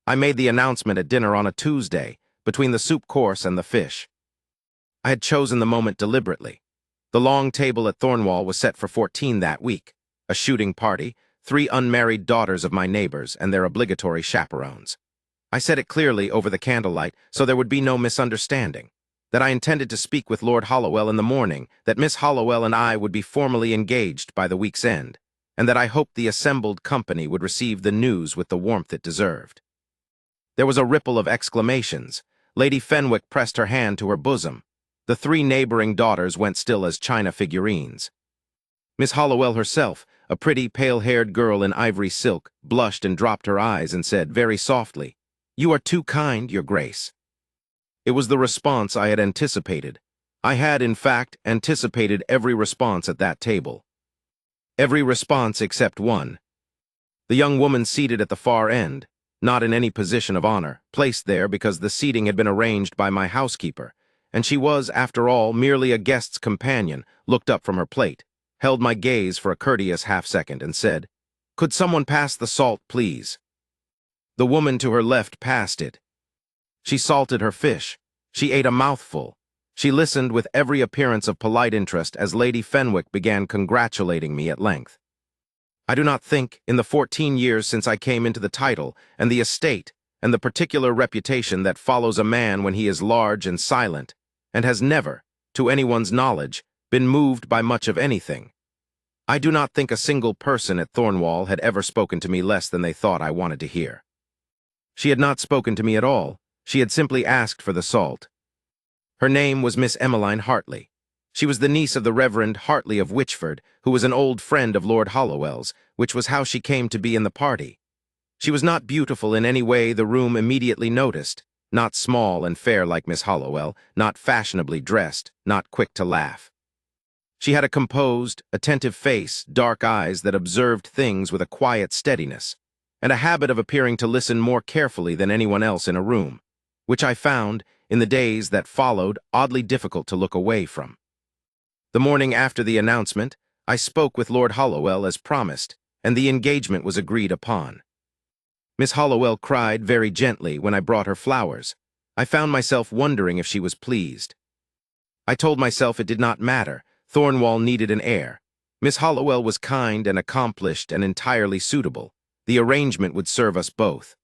I made the announcement at dinner on a Tuesday, between the soup course and the fish. I had chosen the moment deliberately. The long table at Thornwall was set for 14 that week, a shooting party, 3 unmarried daughters of my neighbors, and their obligatory chaperones. I said it clearly over the candlelight so there would be no misunderstanding, that I intended to speak with Lord Hollowell in the morning, that Miss Hollowell and I would be formally engaged by the week's end, and that I hoped the assembled company would receive the news with the warmth it deserved. There was a ripple of exclamations. Lady Fenwick pressed her hand to her bosom. The 3 neighboring daughters went still as china figurines. Miss Hollowell herself, a pretty, pale-haired girl in ivory silk, blushed and dropped her eyes and said very softly, "You are too kind, Your Grace." It was the response I had anticipated. I had, in fact, anticipated every response at that table. Every response except one. The young woman seated at the far end, not in any position of honor, placed there because the seating had been arranged by my housekeeper, and she was, after all, merely a guest's companion, looked up from her plate, held my gaze for a courteous half-second, and said, "Could someone pass the salt, please?" The woman to her left passed it. She salted her fish. She ate a mouthful. She listened with every appearance of polite interest as Lady Fenwick began congratulating me at length. I do not think, in the 14 years since I came into the title and the estate and the particular reputation that follows a man when he is large and silent, and has never, to anyone's knowledge, been moved by much of anything, I do not think a single person at Thornwall had ever spoken to me less than they thought I wanted to hear. She had not spoken to me at all. She had simply asked for the salt. Her name was Miss Emmeline Hartley. She was the niece of the Reverend Hartley of Witchford, who was an old friend of Lord Hollowell's, which was how she came to be in the party. She was not beautiful in any way the room immediately noticed, not small and fair like Miss Hollowell, not fashionably dressed, not quick to laugh. She had a composed, attentive face, dark eyes that observed things with a quiet steadiness, and a habit of appearing to listen more carefully than anyone else in a room, which I found, in the days that followed, oddly difficult to look away from. The morning after the announcement, I spoke with Lord Hollowell as promised, and the engagement was agreed upon. Miss Hollowell cried very gently when I brought her flowers. I found myself wondering if she was pleased. I told myself it did not matter. Thornwall needed an heir. Miss Hollowell was kind and accomplished and entirely suitable. The arrangement would serve us both.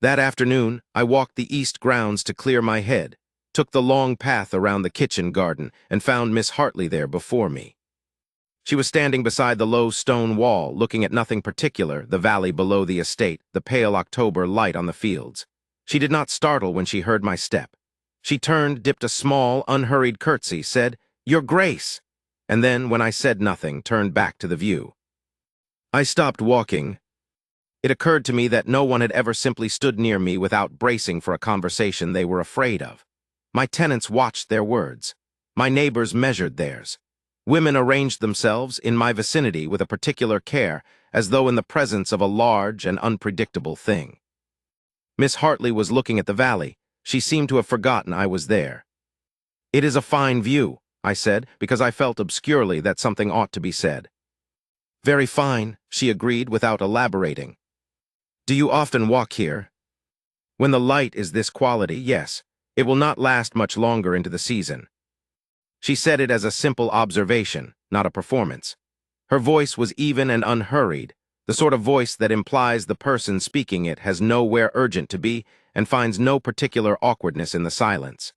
That afternoon, I walked the east grounds to clear my head, took the long path around the kitchen garden, and found Miss Hartley there before me. She was standing beside the low stone wall, looking at nothing particular, the valley below the estate, the pale October light on the fields. She did not startle when she heard my step. She turned, dipped a small, unhurried curtsy, said, "Your Grace," and then, when I said nothing, turned back to the view. I stopped walking. It occurred to me that no one had ever simply stood near me without bracing for a conversation they were afraid of. My tenants watched their words. My neighbors measured theirs. Women arranged themselves in my vicinity with a particular care, as though in the presence of a large and unpredictable thing. Miss Hartley was looking at the valley. She seemed to have forgotten I was there. "It is a fine view," I said, because I felt obscurely that something ought to be said. "Very fine," she agreed without elaborating. "Do you often walk here?" "When the light is this quality, yes. It will not last much longer into the season." She said it as a simple observation, not a performance. Her voice was even and unhurried, the sort of voice that implies the person speaking it has nowhere urgent to be and finds no particular awkwardness in the silence.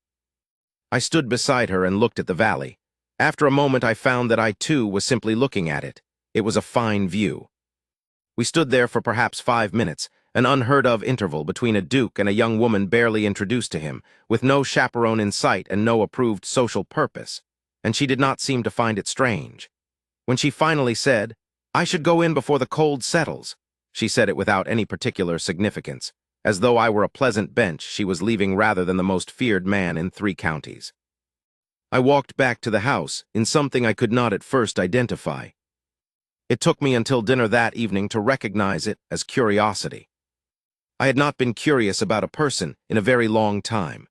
I stood beside her and looked at the valley. After a moment I found that I too was simply looking at it. It was a fine view. We stood there for perhaps 5 minutes, an unheard-of interval between a duke and a young woman barely introduced to him, with no chaperone in sight and no approved social purpose, and she did not seem to find it strange. When she finally said, "I should go in before the cold settles," she said it without any particular significance, as though I were a pleasant bench she was leaving rather than the most feared man in 3 counties. I walked back to the house in something I could not at first identify. It took me until dinner that evening to recognize it as curiosity. I had not been curious about a person in a very long time.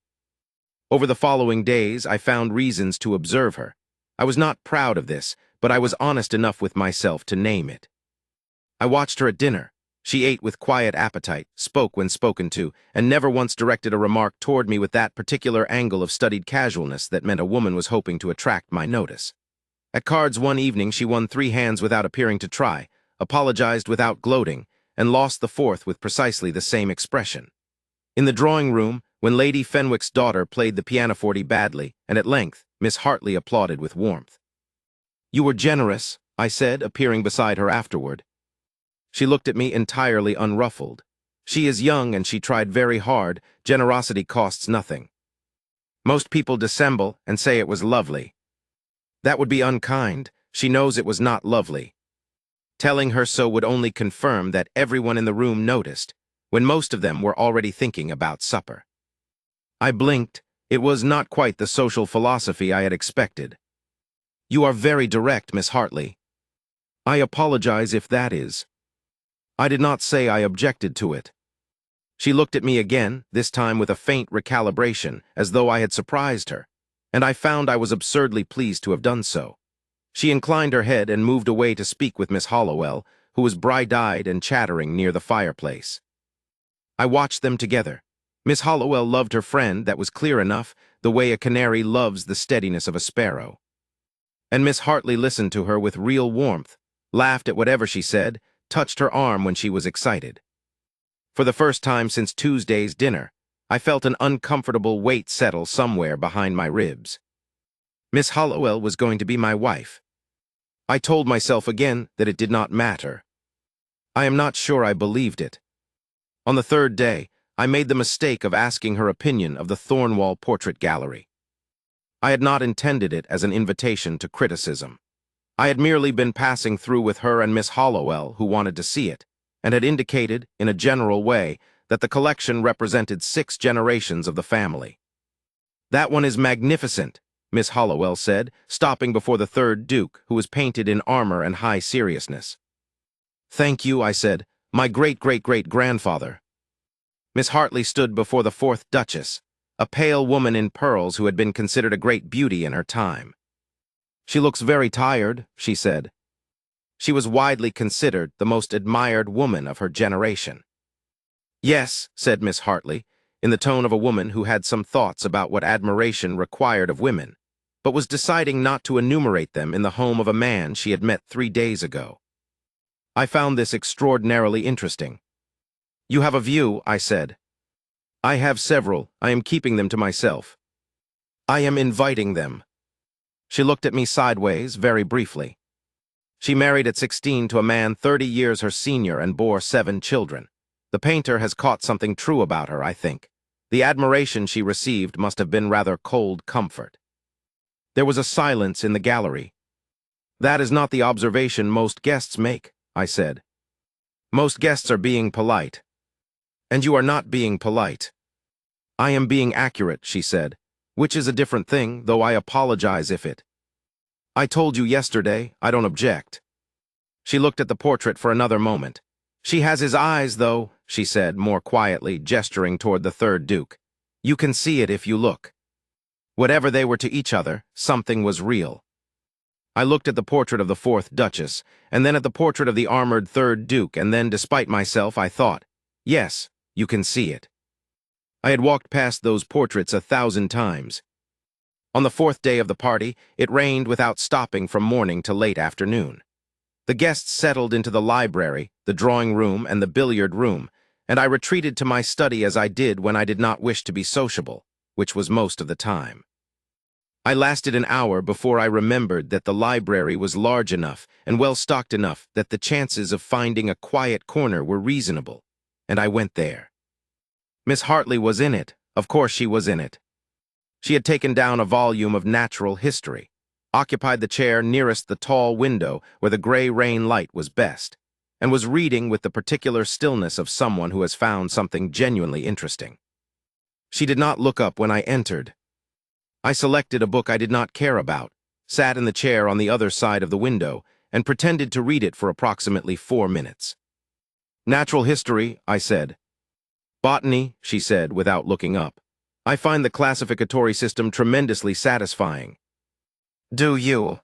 Over the following days, I found reasons to observe her. I was not proud of this, but I was honest enough with myself to name it. I watched her at dinner. She ate with quiet appetite, spoke when spoken to, and never once directed a remark toward me with that particular angle of studied casualness that meant a woman was hoping to attract my notice. At cards one evening, she won 3 hands without appearing to try, apologized without gloating, and lost the 4th with precisely the same expression. In the drawing room, when Lady Fenwick's daughter played the pianoforte badly, and at length, Miss Hartley applauded with warmth. "You were generous," I said, appearing beside her afterward. She looked at me entirely unruffled. She is young and she tried very hard. Generosity costs nothing. Most people dissemble and say it was lovely. That would be unkind. She knows it was not lovely. Telling her so would only confirm that everyone in the room noticed, when most of them were already thinking about supper. I blinked. It was not quite the social philosophy I had expected. "You are very direct, Miss Hartley." "I apologize if that is." I did not say I objected to it. She looked at me again, this time with a faint recalibration, as though I had surprised her, and I found I was absurdly pleased to have done so. She inclined her head and moved away to speak with Miss Hollowell, who was bright-eyed and chattering near the fireplace. I watched them together. Miss Hollowell loved her friend, that was clear enough, the way a canary loves the steadiness of a sparrow. And Miss Hartley listened to her with real warmth, laughed at whatever she said, touched her arm when she was excited. For the first time since Tuesday's dinner, I felt an uncomfortable weight settle somewhere behind my ribs. Miss Hollowell was going to be my wife. I told myself again that it did not matter. I am not sure I believed it. On the 3rd day, I made the mistake of asking her opinion of the Thornwall Portrait Gallery. I had not intended it as an invitation to criticism. I had merely been passing through with her and Miss Hollowell, who wanted to see it, and had indicated, in a general way, that the collection represented 6 generations of the family. "That one is magnificent," Miss Hollowell said, stopping before the 3rd Duke, who was painted in armor and high seriousness. "Thank you," I said. "My great-great-great-grandfather." Miss Hartley stood before the 4th Duchess, a pale woman in pearls who had been considered a great beauty in her time. "She looks very tired," she said. She was widely considered the most admired woman of her generation. "Yes," said Miss Hartley, in the tone of a woman who had some thoughts about what admiration required of women, but was deciding not to enumerate them in the home of a man she had met 3 days ago. I found this extraordinarily interesting. "You have a view," I said. "I have several. I am keeping them to myself. I am inviting them." She looked at me sideways, very briefly. She married at 16 to a man 30 years her senior and bore 7 children. The painter has caught something true about her, I think. The admiration she received must have been rather cold comfort. There was a silence in the gallery. "That is not the observation most guests make," I said. "Most guests are being polite. And you are not being polite." "I am being accurate," she said, "which is a different thing, though I apologize if it. I told you yesterday, I don't object." She looked at the portrait for another moment. "She has his eyes, though," she said, more quietly, gesturing toward the 3rd Duke. "You can see it if you look." Whatever they were to each other, something was real. I looked at the portrait of the 4th Duchess, and then at the portrait of the armored 3rd Duke, and then, despite myself, I thought, yes, you can see it. I had walked past those portraits 1,000 times. On the 4th day of the party, it rained without stopping from morning to late afternoon. The guests settled into the library, the drawing room, and the billiard room, and I retreated to my study as I did when I did not wish to be sociable, which was most of the time. I lasted an hour before I remembered that the library was large enough and well-stocked enough that the chances of finding a quiet corner were reasonable, and I went there. Miss Hartley was in it. Of course she was in it. She had taken down a volume of natural history, occupied the chair nearest the tall window where the gray rain light was best, and was reading with the particular stillness of someone who has found something genuinely interesting. She did not look up when I entered. I selected a book I did not care about, sat in the chair on the other side of the window, and pretended to read it for approximately 4 minutes. "Natural history," I said. "Botany," she said without looking up. "I find the classificatory system tremendously satisfying." "Do you?"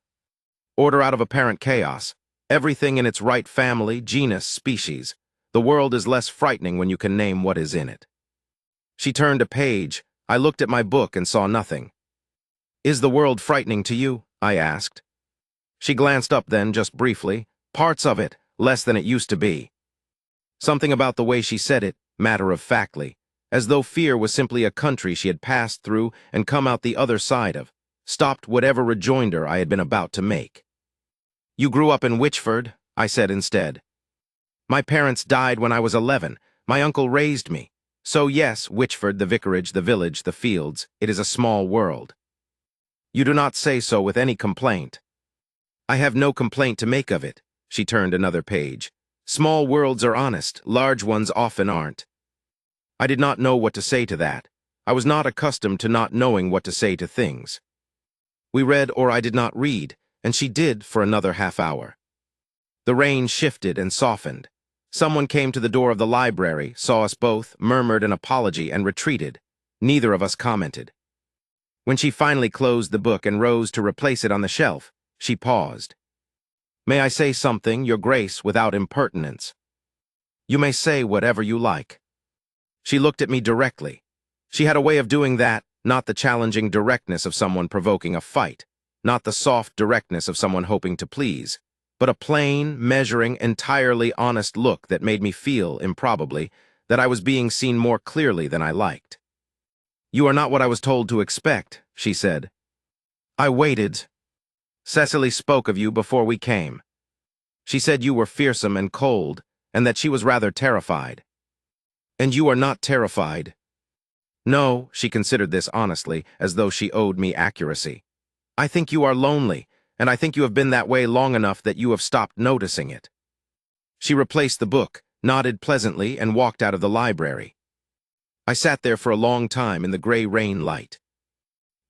"Order out of apparent chaos. Everything in its right family, genus, species. The world is less frightening when you can name what is in it. She turned a page. I looked at my book and saw nothing. Is the world frightening to you? I asked. She glanced up then, just briefly. Parts of it, less than it used to be. Something about the way she said it, matter-of-factly, as though fear was simply a country she had passed through and come out the other side of, stopped whatever rejoinder I had been about to make. You grew up in Witchford, I said instead. My parents died when I was 11. My uncle raised me. So yes, Witchford, the vicarage, the village, the fields, it is a small world. You do not say so with any complaint. I have no complaint to make of it. She turned another page. Small worlds are honest, large ones often aren't. I did not know what to say to that. I was not accustomed to not knowing what to say to things. We read, or I did not read, and she did for another half hour. The rain shifted and softened. Someone came to the door of the library, saw us both, murmured an apology, and retreated. Neither of us commented. When she finally closed the book and rose to replace it on the shelf, she paused. May I say something, Your Grace, without impertinence? You may say whatever you like. She looked at me directly. She had a way of doing that, not the challenging directness of someone provoking a fight, not the soft directness of someone hoping to please, but a plain, measuring, entirely honest look that made me feel, improbably, that I was being seen more clearly than I liked. You are not what I was told to expect, she said. I waited. Cecily spoke of you before we came. She said you were fearsome and cold, and that she was rather terrified. And you are not terrified. No, she considered this honestly, as though she owed me accuracy. I think you are lonely, and I think you have been that way long enough that you have stopped noticing it. She replaced the book, nodded pleasantly, and walked out of the library. I sat there for a long time in the gray rain light.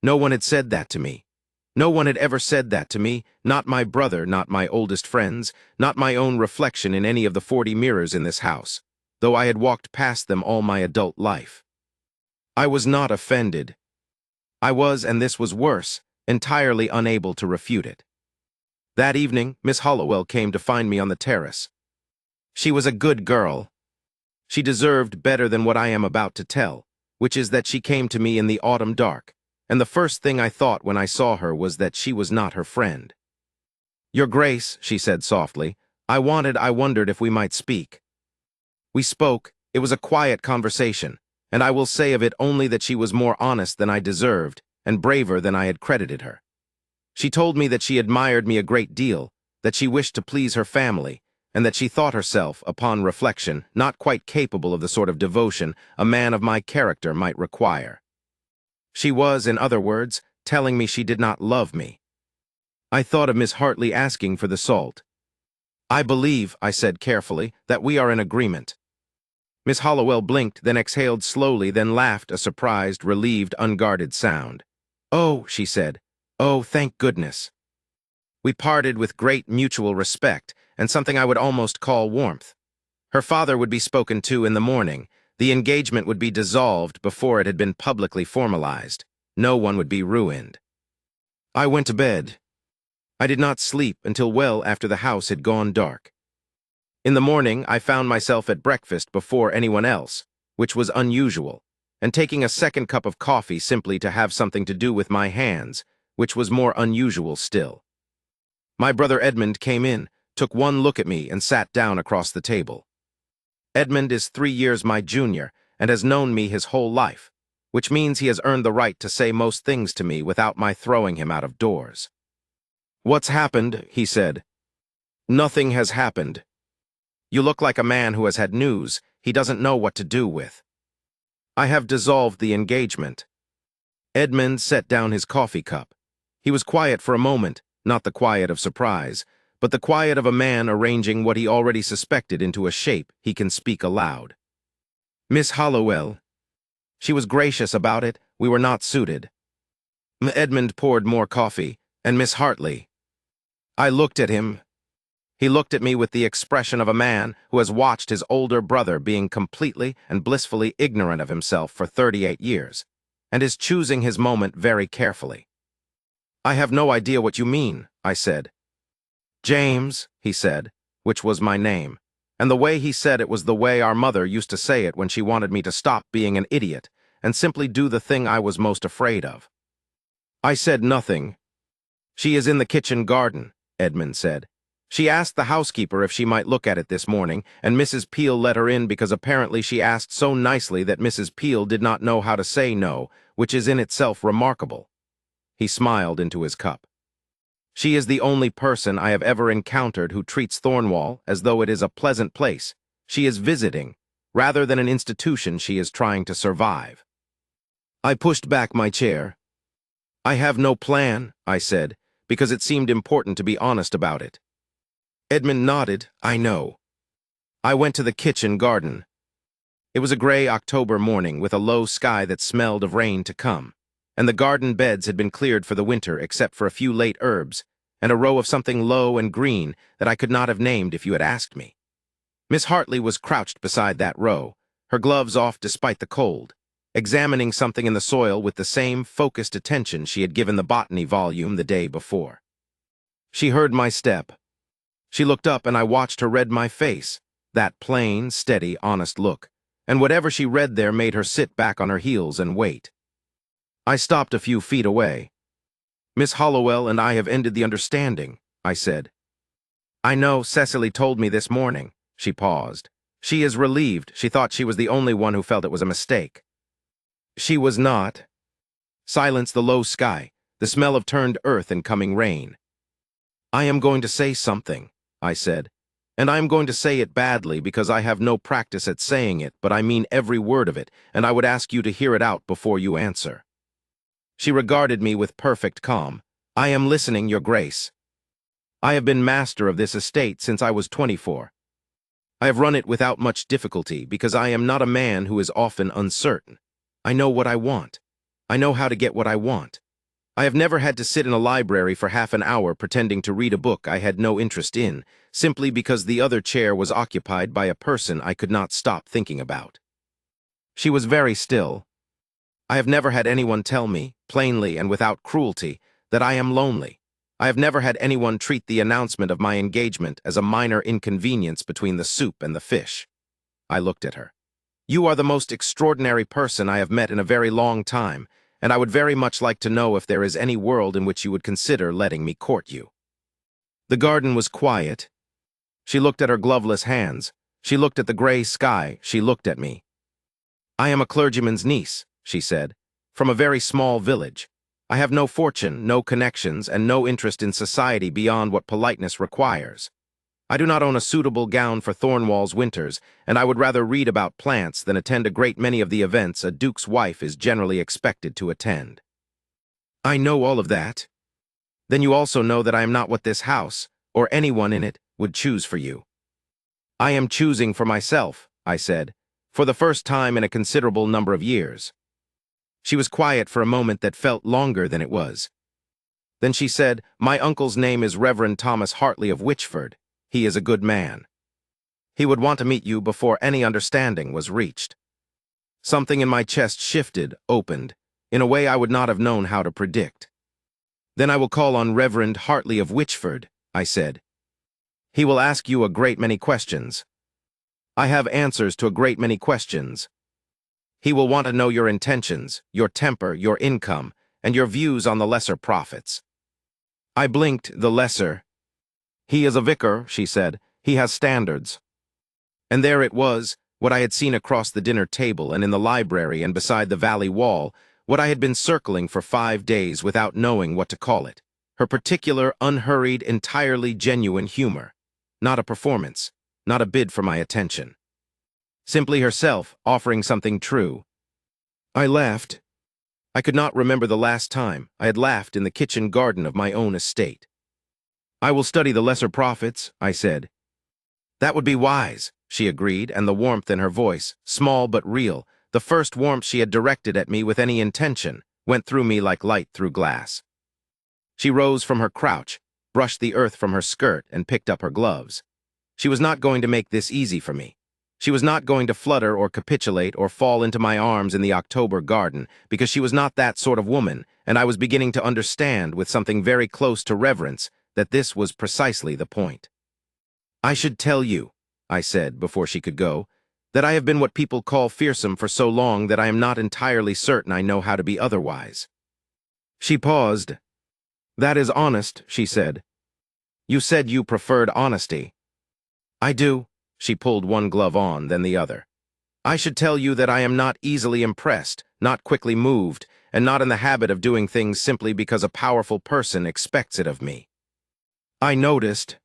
No one had said that to me. No one had ever said that to me, not my brother, not my oldest friends, not my own reflection in any of the 40 mirrors in this house, though I had walked past them all my adult life. I was not offended. I was, and this was worse, entirely unable to refute it. That evening, Miss Hollowell came to find me on the terrace. She was a good girl. She deserved better than what I am about to tell, which is that she came to me in the autumn dark, and the first thing I thought when I saw her was that she was not her friend. Your Grace, she said softly, I wondered if we might speak. We spoke. It was a quiet conversation, and I will say of it only that she was more honest than I deserved, and braver than I had credited her. She told me that she admired me a great deal, that she wished to please her family, and that she thought herself, upon reflection, not quite capable of the sort of devotion a man of my character might require. She was, in other words, telling me she did not love me. I thought of Miss Hartley asking for the salt. I believe, I said carefully, that we are in agreement. Miss Hollowell blinked, then exhaled slowly, then laughed a surprised, relieved, unguarded sound. Oh, she said. Oh, thank goodness. We parted with great mutual respect, and something I would almost call warmth. Her father would be spoken to in the morning. The engagement would be dissolved before it had been publicly formalized. No one would be ruined. I went to bed. I did not sleep until well after the house had gone dark. In the morning, I found myself at breakfast before anyone else, which was unusual, and taking a second cup of coffee simply to have something to do with my hands, which was more unusual still. My brother Edmund came in, took one look at me, and sat down across the table. Edmund is 3 years my junior and has known me his whole life, which means he has earned the right to say most things to me without my throwing him out of doors. What's happened? He said. Nothing has happened. You look like a man who has had news he doesn't know what to do with. I have dissolved the engagement. Edmund set down his coffee cup. He was quiet for a moment, not the quiet of surprise, but the quiet of a man arranging what he already suspected into a shape he can speak aloud. Miss Hollowell. She was gracious about it. We were not suited. Edmund poured more coffee, and Miss Hartley. I looked at him. He looked at me with the expression of a man who has watched his older brother being completely and blissfully ignorant of himself for 38 years, and is choosing his moment very carefully. I have no idea what you mean, I said. James, he said, which was my name, and the way he said it was the way our mother used to say it when she wanted me to stop being an idiot and simply do the thing I was most afraid of. I said nothing. "She is in the kitchen garden," Edmund said. "She asked the housekeeper if she might look at it this morning, and Mrs. Peel let her in because apparently she asked so nicely that Mrs. Peel did not know how to say no, which is in itself remarkable." He smiled into his cup. "She is the only person I have ever encountered who treats Thornwall as though it is a pleasant place. She is visiting, rather than an institution she is trying to survive." I pushed back my chair. "I have no plan," I said, because it seemed important to be honest about it. Edmund nodded. "I know." I went to the kitchen garden. It was a gray October morning with a low sky that smelled of rain to come, and the garden beds had been cleared for the winter except for a few late herbs and a row of something low and green that I could not have named if you had asked me. Miss Hartley was crouched beside that row, her gloves off despite the cold, examining something in the soil with the same focused attention she had given the botany volume the day before. She heard my step. She looked up and I watched her read my face, that plain, steady, honest look, and whatever she read there made her sit back on her heels and wait. I stopped a few feet away. "Miss Hollowell and I have ended the understanding," I said. "I know, Cecily told me this morning." She paused. "She is relieved. She thought she was the only one who felt it was a mistake." She was not. Silence, the low sky, the smell of turned earth and coming rain. "I am going to say something," I said, "and I am going to say it badly because I have no practice at saying it, but I mean every word of it, and I would ask you to hear it out before you answer." She regarded me with perfect calm. "I am listening, Your Grace. I have been master of this estate since I was 24. I have run it without much difficulty because I am not a man who is often uncertain. I know what I want. I know how to get what I want. I have never had to sit in a library for half an hour pretending to read a book I had no interest in, simply because the other chair was occupied by a person I could not stop thinking about." She was very still. "I have never had anyone tell me, plainly and without cruelty, that I am lonely. I have never had anyone treat the announcement of my engagement as a minor inconvenience between the soup and the fish." I looked at her. "You are the most extraordinary person I have met in a very long time, and I would very much like to know if there is any world in which you would consider letting me court you." The garden was quiet. She looked at her gloveless hands. She looked at the gray sky. She looked at me. "I am a clergyman's niece," she said, "from a very small village. I have no fortune, no connections, and no interest in society beyond what politeness requires. I do not own a suitable gown for Thornwall's winters, and I would rather read about plants than attend a great many of the events a duke's wife is generally expected to attend." "I know all of that. Then you also know that I am not what this house, or anyone in it, would choose for you." "I am choosing for myself," I said, "for the first time in a considerable number of years." She was quiet for a moment that felt longer than it was. Then she said, "My uncle's name is Reverend Thomas Hartley of Wychford. He is a good man. He would want to meet you before any understanding was reached." Something in my chest shifted, opened, in a way I would not have known how to predict. "Then I will call on Reverend Hartley of Wychford," I said. "He will ask you a great many questions. I have answers to a great many questions. He will want to know your intentions, your temper, your income, and your views on the lesser prophets." I blinked. "The lesser." "He is a vicar," she said. "He has standards." And there it was, what I had seen across the dinner table and in the library and beside the valley wall, what I had been circling for 5 days without knowing what to call it. Her particular, unhurried, entirely genuine humor. Not a performance, not a bid for my attention. Simply herself, offering something true. I laughed. I could not remember the last time I had laughed in the kitchen garden of my own estate. "I will study the lesser prophets," I said. "That would be wise," she agreed, and the warmth in her voice, small but real, the first warmth she had directed at me with any intention, went through me like light through glass. She rose from her crouch, brushed the earth from her skirt, and picked up her gloves. She was not going to make this easy for me. She was not going to flutter or capitulate or fall into my arms in the October garden, because she was not that sort of woman, and I was beginning to understand, with something very close to reverence, that this was precisely the point. "I should tell you," I said before she could go, "that I have been what people call fearsome for so long that I am not entirely certain I know how to be otherwise." She paused. "That is honest," she said. "You said you preferred honesty." "I do." She pulled one glove on, then the other. "I should tell you that I am not easily impressed, not quickly moved, and not in the habit of doing things simply because a powerful person expects it of me. I noticed,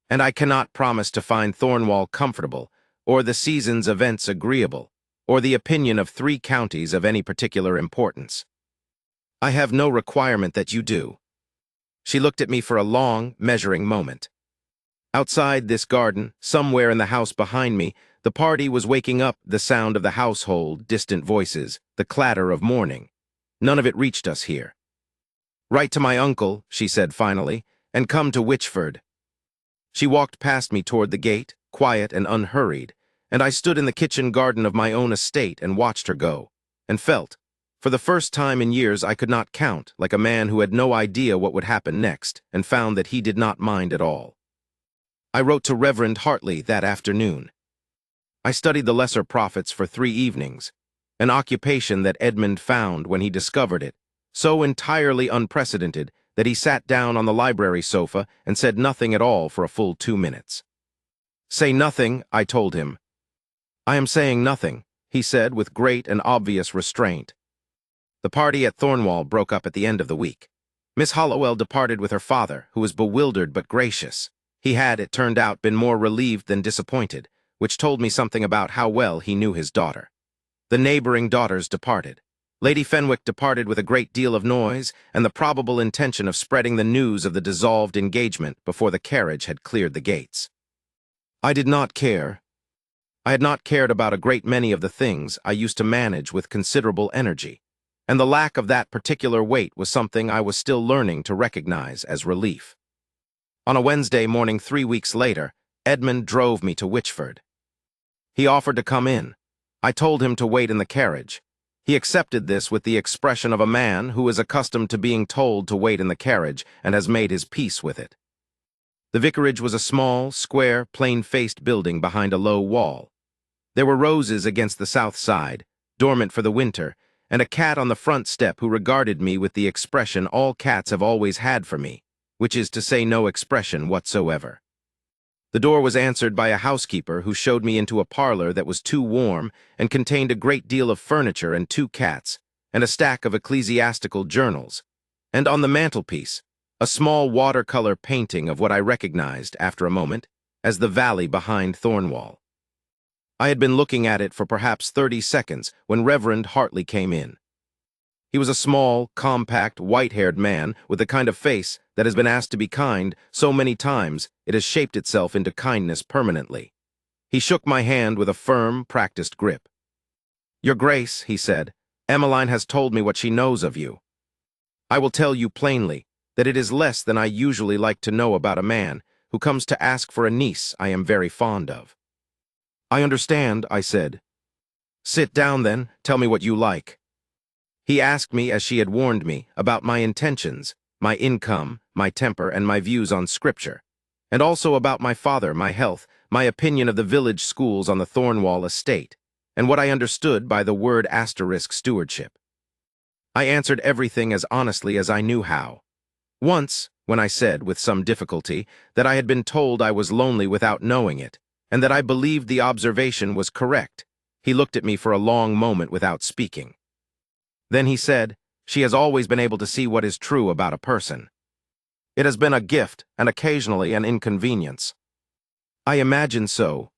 and I cannot promise to find Thornwall comfortable, or the season's events agreeable, or the opinion of 3 counties of any particular importance. I have no requirement that you do." She looked at me for a long, measuring moment. Outside this garden, somewhere in the house behind me, the party was waking up, the sound of the household, distant voices, the clatter of mourning. None of it reached us here. "Write to my uncle," she said finally, "and come to Witchford." She walked past me toward the gate, quiet and unhurried, and I stood in the kitchen garden of my own estate and watched her go, and felt, for the first time in years I could not count, like a man who had no idea what would happen next, and found that he did not mind at all. I wrote to Reverend Hartley that afternoon. I studied the Lesser Prophets for 3 evenings, an occupation that Edmund found when he discovered it, so entirely unprecedented that he sat down on the library sofa and said nothing at all for a full 2 minutes. "Say nothing," I told him. "I am saying nothing," he said with great and obvious restraint. The party at Thornwall broke up at the end of the week. Miss Hollowell departed with her father, who was bewildered but gracious. He had, it turned out, been more relieved than disappointed, which told me something about how well he knew his daughter. The neighboring daughters departed. Lady Fenwick departed with a great deal of noise and the probable intention of spreading the news of the dissolved engagement before the carriage had cleared the gates. I did not care. I had not cared about a great many of the things I used to manage with considerable energy, and the lack of that particular weight was something I was still learning to recognize as relief. On a Wednesday morning 3 weeks later, Edmund drove me to Witchford. He offered to come in. I told him to wait in the carriage. He accepted this with the expression of a man who is accustomed to being told to wait in the carriage and has made his peace with it. The vicarage was a small, square, plain-faced building behind a low wall. There were roses against the south side, dormant for the winter, and a cat on the front step who regarded me with the expression all cats have always had for me, which is to say no expression whatsoever. The door was answered by a housekeeper who showed me into a parlor that was too warm and contained a great deal of furniture and 2 cats, and a stack of ecclesiastical journals, and on the mantelpiece, a small watercolor painting of what I recognized, after a moment, as the valley behind Thornwall. I had been looking at it for perhaps 30 seconds when Reverend Hartley came in. He was a small, compact, white-haired man with the kind of face that has been asked to be kind so many times it has shaped itself into kindness permanently. He shook my hand with a firm, practiced grip. "Your Grace," he said, "Emmeline has told me what she knows of you. I will tell you plainly that it is less than I usually like to know about a man who comes to ask for a niece I am very fond of." "I understand," I said. "Sit down, then. Tell me what you like." He asked me, as she had warned me, about my intentions, my income, my temper, and my views on Scripture, and also about my father, my health, my opinion of the village schools on the Thornwall estate, and what I understood by the word *stewardship. I answered everything as honestly as I knew how. Once, when I said, with some difficulty, that I had been told I was lonely without knowing it, and that I believed the observation was correct, he looked at me for a long moment without speaking. Then he said, "She has always been able to see what is true about a person. It has been a gift and occasionally an inconvenience." "I imagine so.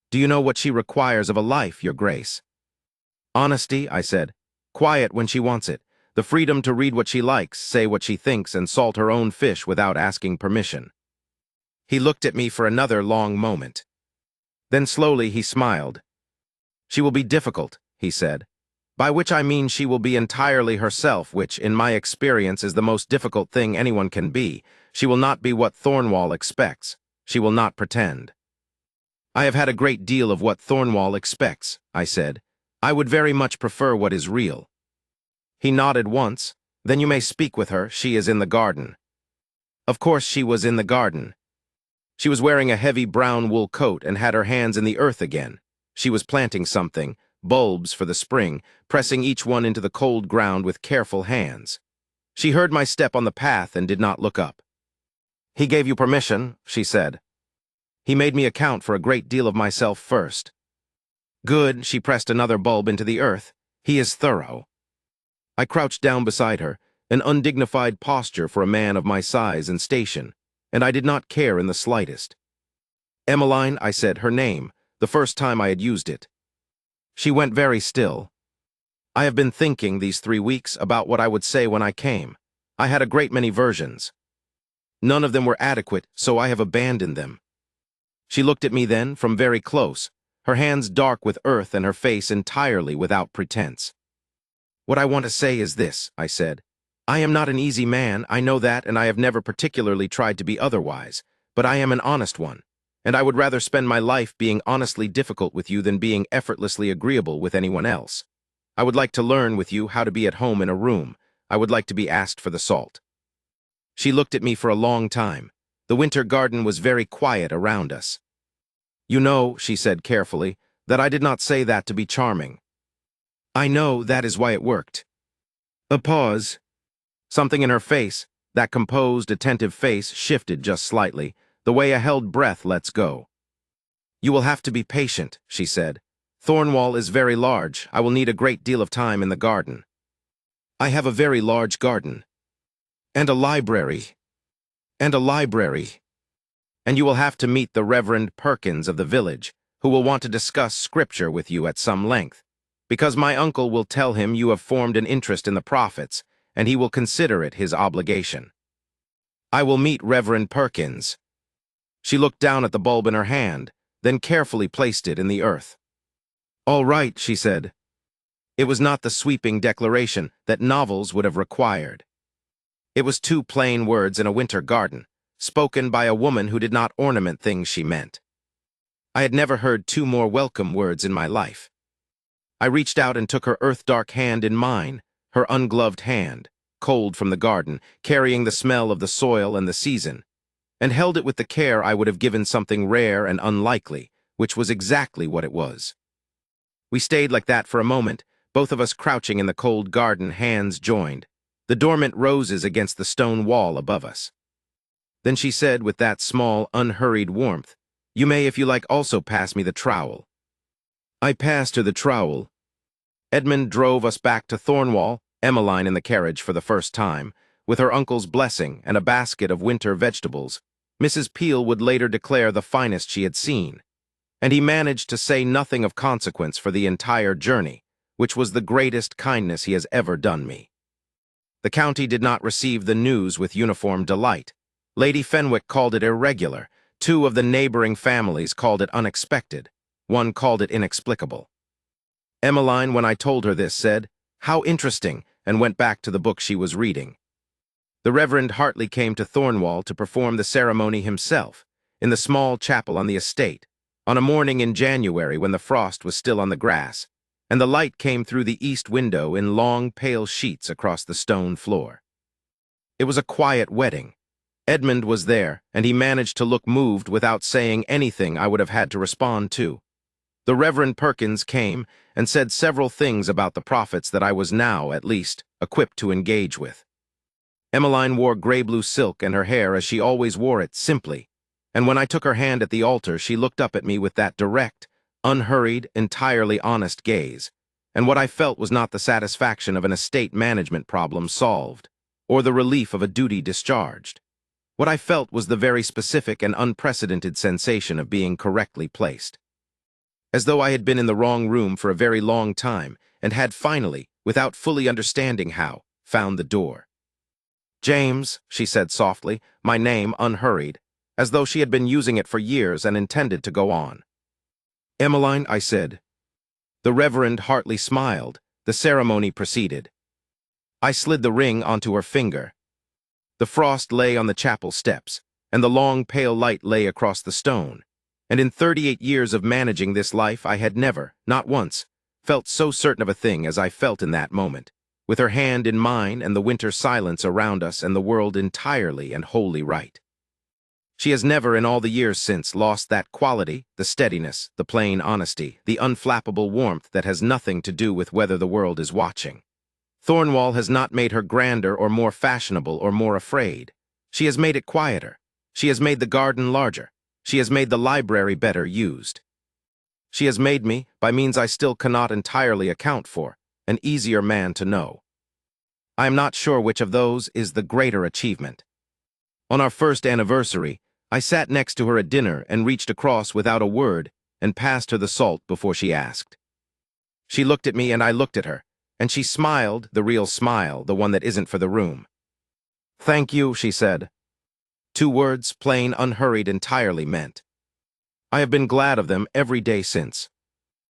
Do you know what she requires of a life, Your Grace?" "Honesty," I said. "Quiet when she wants it. The freedom to read what she likes, say what she thinks, and salt her own fish without asking permission." He looked at me for another long moment. Then slowly he smiled. "She will be difficult," he said. "By which I mean she will be entirely herself, which, in my experience, is the most difficult thing anyone can be. She will not be what Thornwall expects. She will not pretend." "I have had a great deal of what Thornwall expects," I said. "I would very much prefer what is real." He nodded once. "Then you may speak with her. She is in the garden." Of course she was in the garden. She was wearing a heavy brown wool coat and had her hands in the earth again. She was planting something, bulbs for the spring, pressing each one into the cold ground with careful hands. She heard my step on the path and did not look up. "He gave you permission," she said. "He made me account for a great deal of myself first." "Good," she pressed another bulb into the earth. "He is thorough." I crouched down beside her, an undignified posture for a man of my size and station, and I did not care in the slightest. "Emmeline," I said, her name, the first time I had used it. She went very still. "I have been thinking these 3 weeks about what I would say when I came. I had a great many versions. None of them were adequate, so I have abandoned them." She looked at me then from very close, her hands dark with earth and her face entirely without pretense. "What I want to say is this," I said. "I am not an easy man, I know that, and I have never particularly tried to be otherwise, but I am an honest one, and I would rather spend my life being honestly difficult with you than being effortlessly agreeable with anyone else. I would like to learn with you how to be at home in a room. I would like to be asked for the salt." She looked at me for a long time. The winter garden was very quiet around us. "You know," she said carefully, "that I did not say that to be charming. I know that is why it worked." A pause. Something in her face, that composed, attentive face, shifted just slightly, the way a held breath lets go. "You will have to be patient," she said. "Thornwall is very large. I will need a great deal of time in the garden." "I have a very large garden. And a library. And a library. And you will have to meet the Reverend Perkins of the village, who will want to discuss scripture with you at some length, because my uncle will tell him you have formed an interest in the prophets, and he will consider it his obligation." "I will meet Reverend Perkins." She looked down at the bulb in her hand, then carefully placed it in the earth. "All right," she said. It was not the sweeping declaration that novels would have required. It was 2 plain words in a winter garden, spoken by a woman who did not ornament things she meant. I had never heard 2 more welcome words in my life. I reached out and took her earth-dark hand in mine, her ungloved hand, cold from the garden, carrying the smell of the soil and the season, and held it with the care I would have given something rare and unlikely, which was exactly what it was. We stayed like that for a moment, both of us crouching in the cold garden, hands joined, the dormant roses against the stone wall above us. Then she said with that small, unhurried warmth, "You may, if you like, also pass me the trowel." I passed her the trowel. Edmund drove us back to Thornwall, Emmeline in the carriage for the first time, with her uncle's blessing and a basket of winter vegetables. Mrs. Peel would later declare the finest she had seen, and he managed to say nothing of consequence for the entire journey, which was the greatest kindness he has ever done me. The county did not receive the news with uniform delight. Lady Fenwick called it irregular, 2 of the neighboring families called it unexpected, one called it inexplicable. Emmeline, when I told her this, said, "How interesting," and went back to the book she was reading. The Reverend Hartley came to Thornwall to perform the ceremony himself, in the small chapel on the estate, on a morning in January when the frost was still on the grass, and the light came through the east window in long, pale sheets across the stone floor. It was a quiet wedding. Edmund was there, and he managed to look moved without saying anything I would have had to respond to. The Reverend Perkins came and said several things about the prophets that I was now, at least, equipped to engage with. Emmeline wore gray-blue silk and her hair as she always wore it, simply, and when I took her hand at the altar, she looked up at me with that direct, unhurried, entirely honest gaze, and what I felt was not the satisfaction of an estate management problem solved, or the relief of a duty discharged. What I felt was the very specific and unprecedented sensation of being correctly placed. As though I had been in the wrong room for a very long time, and had finally, without fully understanding how, found the door. "James," she said softly, my name unhurried, as though she had been using it for years and intended to go on. "Emmeline," I said. The Reverend Hartley smiled. The ceremony proceeded. I slid the ring onto her finger. The frost lay on the chapel steps, and the long pale light lay across the stone, and in 38 years of managing this life I had never, not once, felt so certain of a thing as I felt in that moment, with her hand in mine and the winter silence around us and the world entirely and wholly right. She has never in all the years since lost that quality, the steadiness, the plain honesty, the unflappable warmth that has nothing to do with whether the world is watching. Thornwall has not made her grander or more fashionable or more afraid. She has made it quieter. She has made the garden larger. She has made the library better used. She has made me, by means I still cannot entirely account for, an easier man to know. I am not sure which of those is the greater achievement. On our first anniversary, I sat next to her at dinner and reached across without a word and passed her the salt before she asked. She looked at me and I looked at her, and she smiled, the real smile, the one that isn't for the room. "Thank you," she said. 2 words, plain, unhurried, entirely meant. I have been glad of them every day since.